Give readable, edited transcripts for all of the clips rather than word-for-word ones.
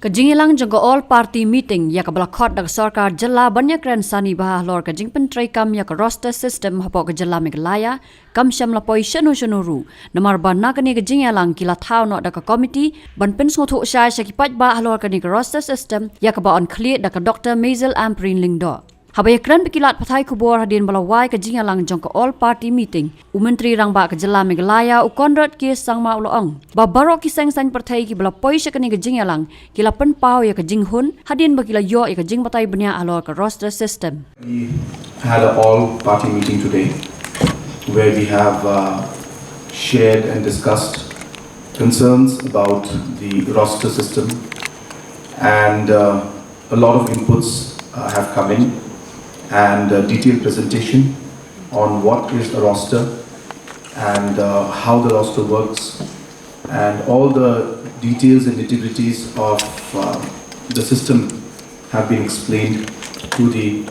Kajingilang jago all party meeting ya kabalakot dag sorkar jala banyak ren sani bah halor kajing pentrai kam ya roster system hapo ke jala Meghalaya kam syam lapoi shanu namar ban na kani kajingilang kila thaw no dak committee ban pen ngothu sha sakipat bah halor kani roster system ya ka on khlieh dak Dr. Ampareen lingdo Habaya kran pikilat pathai kubor Hadien balawai kajingalang jong all party meeting umentri rang ba kajala Meghalaya ukonrat ki sangma uloong babaro ki sang san partai ki bala poi sakani kajingalang kila pen pau ya kajinghun Hadien bakila yo ya kajing patai benya halor ka roster system. We had an all party meeting today where we have shared and discussed concerns about the roster system, and a lot of inputs have come in, and a detailed presentation on what is a roster and how the roster works, and all the details and nitty-gritties of the system have been explained to the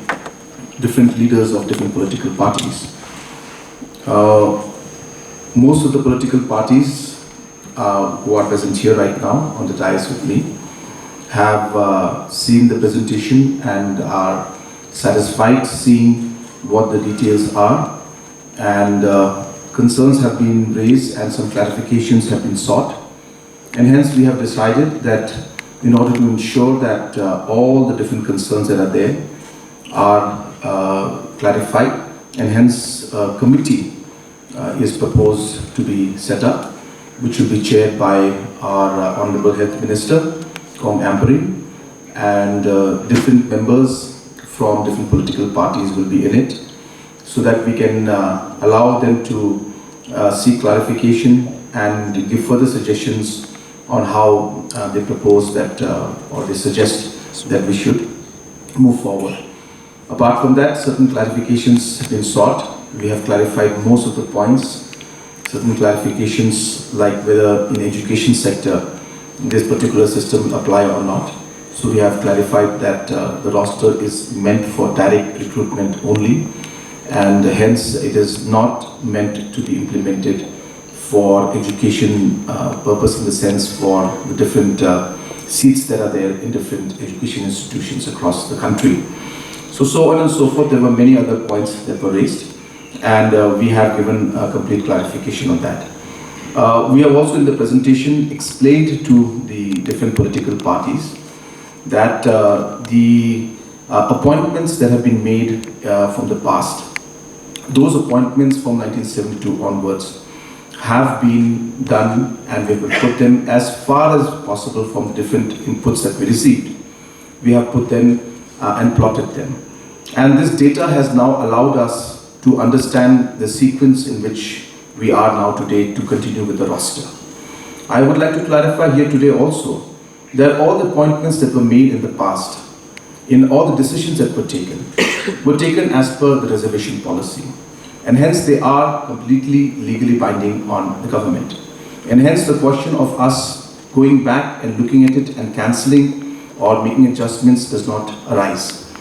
different leaders of different political parties. Most of the political parties who are present here right now on the dais with me have seen the presentation and are satisfied seeing what the details are, and concerns have been raised and some clarifications have been sought, and hence we have decided that in order to ensure that all the different concerns that are there are clarified, and hence a committee is proposed to be set up, which will be chaired by our Honorable Health Minister, Ampareen, and different members from different political parties will be in it, so that we can allow them to seek clarification and give further suggestions on how they propose that or they suggest that we should move forward. Apart from that, certain clarifications have been sought. We have clarified most of the points. Certain clarifications like whether in education sector this particular system apply or not. So we have clarified that the roster is meant for direct recruitment only, and hence it is not meant to be implemented for education purpose, in the sense for the different seats that are there in different education institutions across the country. So on and so forth. There were many other points that were raised, and we have given a complete clarification on that. We have also in the presentation explained to the different political parties that the appointments that have been made from the past, those appointments from 1972 onwards have been done, and we will put them as far as possible from the different inputs that we received. We have put them and plotted them. And this data has now allowed us to understand the sequence in which we are now today to continue with the roster. I would like to clarify here today also that all the appointments that were made in the past, in all the decisions that were taken as per the reservation policy, and hence they are completely legally binding on the government. And hence the question of us going back and looking at it and cancelling or making adjustments does not arise.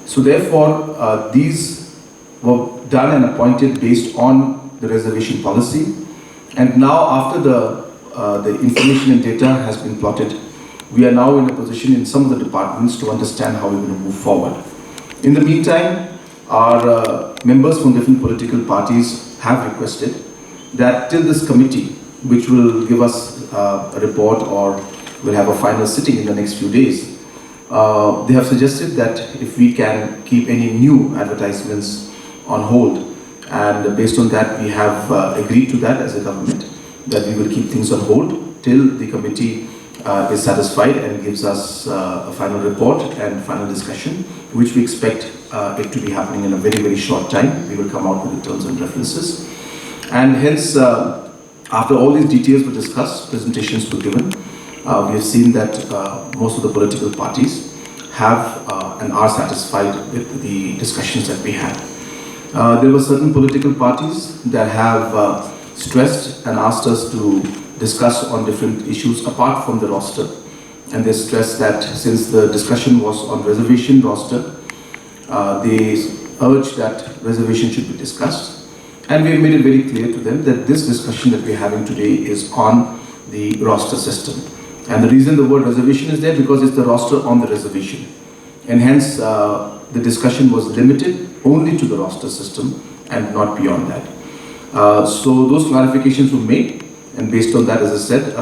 So therefore, these were done and appointed based on the reservation policy, and now after the information and data has been plotted, we are now in a position in some of the departments to understand how we're going to move forward. In the meantime, our members from different political parties have requested that till this committee, which will give us a report or will have a final sitting in the next few days, they have suggested that if we can keep any new advertisements on hold, and based on that we have agreed to that as a government, that we will keep things on hold till the committee is satisfied and gives us a final report and final discussion, which we expect it to be happening in a very, very short time. We will come out with the terms and references. And hence, after all these details were discussed, presentations were given, we have seen that most of the political parties have and are satisfied with the discussions that we had. There were certain political parties that have stressed and asked us to discuss on different issues apart from the roster, and they stressed that since the discussion was on reservation roster, they urged that reservation should be discussed, and we made it very clear to them that this discussion that we're having today is on the roster system, And the reason the word reservation is there, because it's the roster on the reservation. And hence, the discussion was limited only to the roster system and not beyond that. So those clarifications were made, and based on that, as I said,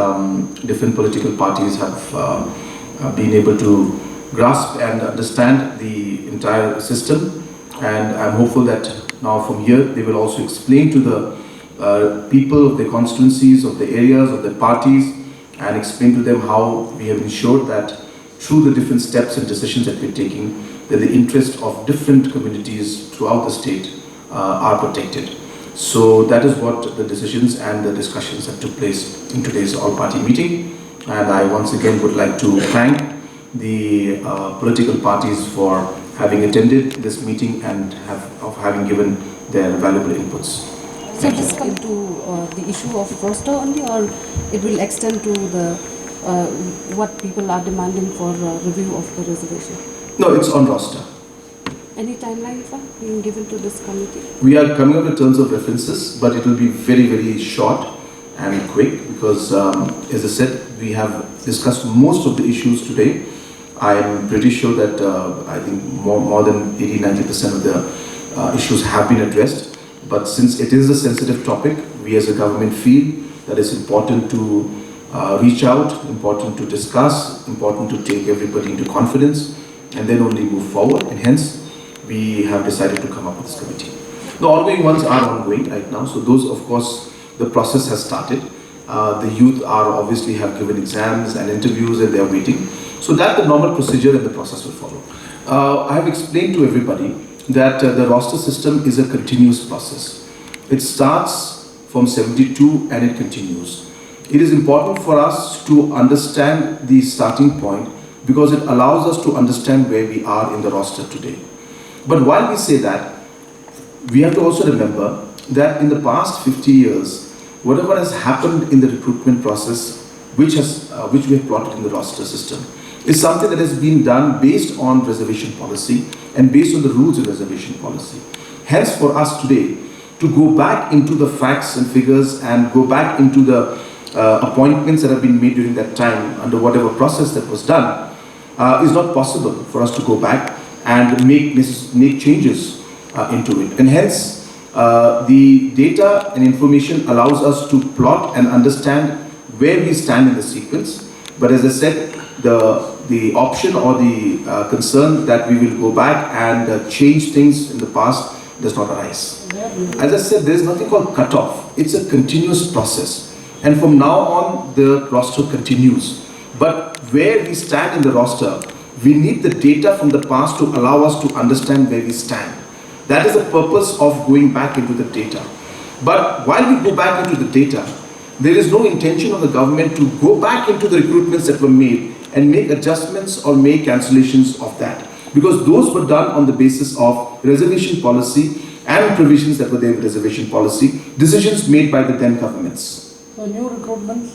different political parties have been able to grasp and understand the entire system, and I'm hopeful that now from here they will also explain to the people of their constituencies, of the areas, of their parties, and explain to them how we have ensured that through the different steps and decisions that we're taking, that the interests of different communities throughout the state are protected. So that is what the decisions and the discussions that took place in today's all-party meeting. And I once again would like to thank the political parties for having attended this meeting and having given their valuable inputs. So this come to the issue of roster only, or it will extend to the what people are demanding for review of the reservation? No, it's on roster. Any timelines are being given to this committee? We are coming up with terms of references, but it will be very, very short and quick because, as I said, we have discussed most of the issues today. I am pretty sure that I think more than 80-90% of the issues have been addressed. But since it is a sensitive topic, we as a government feel that it's important to reach out, important to discuss, important to take everybody into confidence, and then only move forward. And hence, we have decided to come up with this committee. The ongoing ones are ongoing right now. So those, of course, the process has started. The youth are obviously have given exams and interviews, and they are waiting. So that the normal procedure and the process will follow. I have explained to everybody that the roster system is a continuous process. It starts from 72 and it continues. It is important for us to understand the starting point because it allows us to understand where we are in the roster today. But while we say that, we have to also remember that in the past 50 years, whatever has happened in the recruitment process, which we have plotted in the roster system, is something that has been done based on reservation policy and based on the rules of reservation policy. Hence, for us today, to go back into the facts and figures and go back into the appointments that have been made during that time under whatever process that was done is not possible for us to go back and make changes into it. And hence, the data and information allows us to plot and understand where we stand in the sequence. But as I said, the option or the concern that we will go back and change things in the past does not arise. As I said, there is nothing called cut-off. It's a continuous process. And from now on, the roster continues. But where we stand in the roster, we need the data from the past to allow us to understand where we stand. That is the purpose of going back into the data. But while we go back into the data, there is no intention of the government to go back into the recruitments that were made and make adjustments or make cancellations of that. Because those were done on the basis of reservation policy and provisions that were there in reservation policy, decisions made by the then governments. So new recruitments,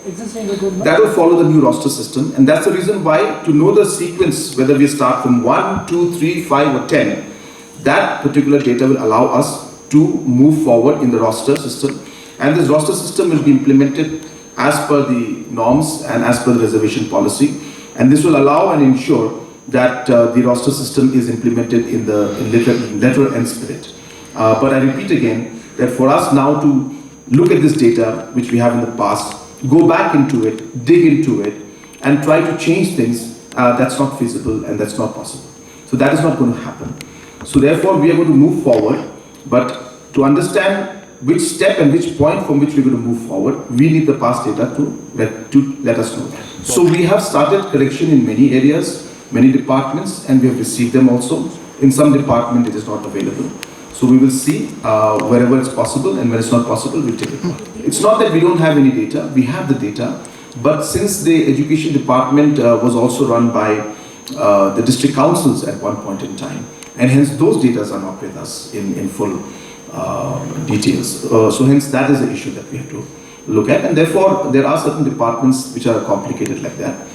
existing recruitments? That will follow the new roster system, and that's the reason why, to know the sequence, whether we start from 1, 2, 3, 5 or 10, that particular data will allow us to move forward in the roster system. And this roster system will be implemented as per the norms and as per the reservation policy. And this will allow and ensure that the roster system is implemented in letter and spirit. But I repeat again that for us now to look at this data, which we have in the past, go back into it, dig into it, and try to change things, that's not feasible and that's not possible. So that is not going to happen. So therefore, we are going to move forward, but to understand which step and which point from which we're going to move forward, we need the past data to let us know that. So we have started correction in many areas, many departments, and we have received them also. In some department, it is not available. So we will see wherever it's possible, and when it's not possible, we'll take it. It's not that we don't have any data, we have the data, but since the education department was also run by the district councils at one point in time, and hence those data are not with us in full details. So hence that is the issue that we have to look at, and therefore there are certain departments which are complicated like that.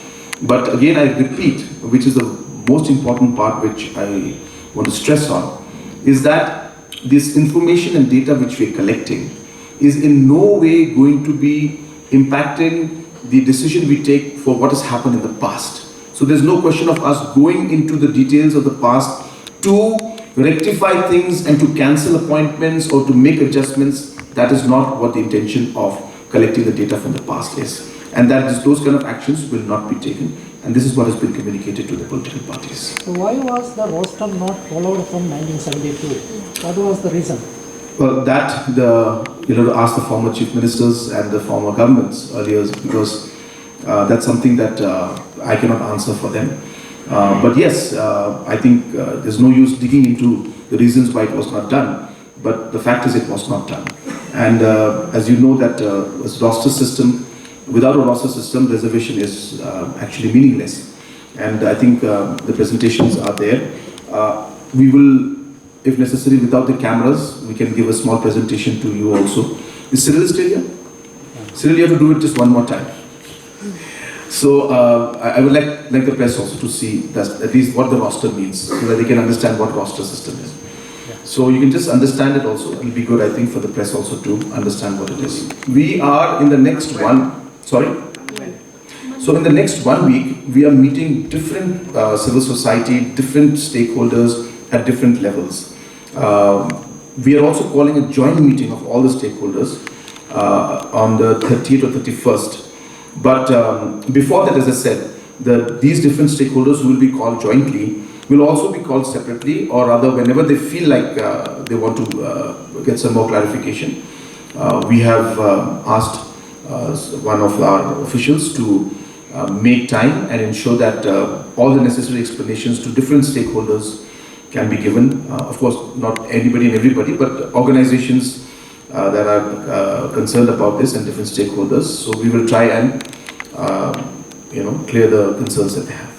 But again, I repeat, which is the most important part which I want to stress on, is that this information and data which we are collecting is in no way going to be impacting the decision we take for what has happened in the past. So there's no question of us going into the details of the past to rectify things and to cancel appointments or to make adjustments. That is not what the intention of collecting the data from the past is. And that is, those kind of actions will not be taken. And this is what has been communicated to the political parties. So why was the roster not followed from 1972? What was the reason? Well, that ask the former chief ministers and the former governments earlier, because that's something that I cannot answer for them. But yes, I think there's no use digging into the reasons why it was not done. But the fact is, it was not done. And as you know, that roster system, without a roster system, reservation is actually meaningless. And I think the presentations are there. We will, if necessary, without the cameras, we can give a small presentation to you also. Is Cyril still here? Cyril, you have to do it just one more time. So I would like the press also to see that at least what the roster means, so that they can understand what roster system is. So you can just understand it also. It will be good, I think, for the press also to understand what it is. We are in the next So in the next 1 week, we are meeting different civil society, different stakeholders at different levels. We are also calling a joint meeting of all the stakeholders on the 30th or 31st. But before that, as I said, these different stakeholders will be called jointly, will also be called separately, or rather whenever they feel like they want to get some more clarification. We have asked one of our officials to make time and ensure that all the necessary explanations to different stakeholders can be given. Of course, not anybody and everybody, but organizations that are concerned about this and different stakeholders. So we will try and clear the concerns that they have.